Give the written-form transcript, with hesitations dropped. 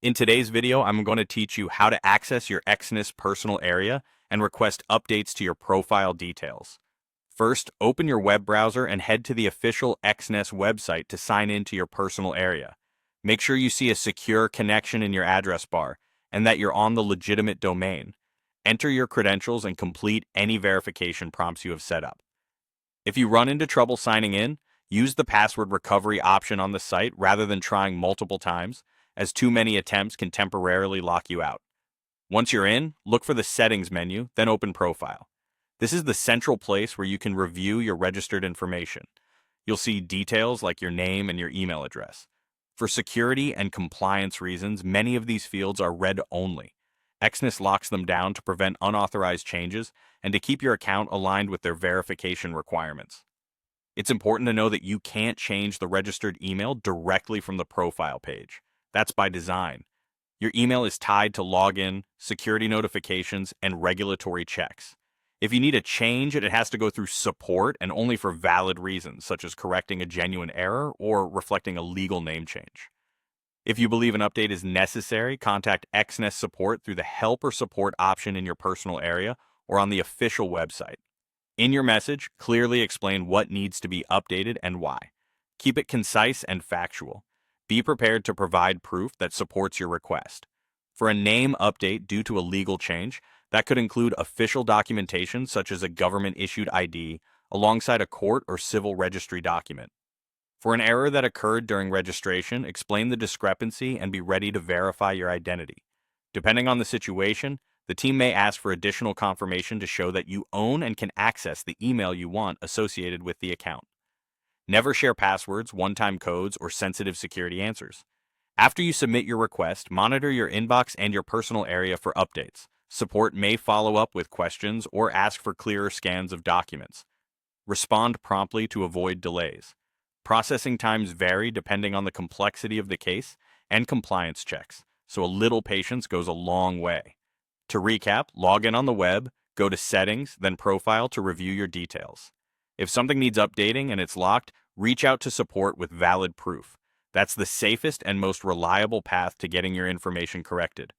In today's video, I'm going to teach you how to access your Exness personal area and request updates to your profile details. First, open your web browser and head to the official Exness website to sign in to your personal area. Make sure you see a secure connection in your address bar and that you're on the legitimate domain. Enter your credentials and complete any verification prompts you have set up. If you run into trouble signing in, use the password recovery option on the site rather than trying multiple times, as too many attempts can temporarily lock you out. Once you're in, look for the Settings menu, then open Profile. This is the central place where you can review your registered information. You'll see details like your name and your email address. For security and compliance reasons, many of these fields are read only. Exness locks them down to prevent unauthorized changes and to keep your account aligned with their verification requirements. It's important to know that you can't change the registered email directly from the profile page. That's by design. Your email is tied to login, security notifications, and regulatory checks. If you need a change, it has to go through support and only for valid reasons, such as correcting a genuine error or reflecting a legal name change. If you believe an update is necessary, contact Exness support through the Help or Support option in your personal area or on the official website. In your message, clearly explain what needs to be updated and why. Keep it concise and factual. Be prepared to provide proof that supports your request. For a name update due to a legal change, that could include official documentation such as a government-issued ID alongside a court or civil registry document. For an error that occurred during registration, explain the discrepancy and be ready to verify your identity. Depending on the situation, the team may ask for additional confirmation to show that you own and can access the email you want associated with the account. Never share passwords, one-time codes, or sensitive security answers. After you submit your request, monitor your inbox and your personal area for updates. Support may follow up with questions or ask for clearer scans of documents. Respond promptly to avoid delays. Processing times vary depending on the complexity of the case and compliance checks, so a little patience goes a long way. To recap, log in on the web, go to Settings, then Profile to review your details. If something needs updating and it's locked, reach out to support with valid proof. That's the safest and most reliable path to getting your information corrected.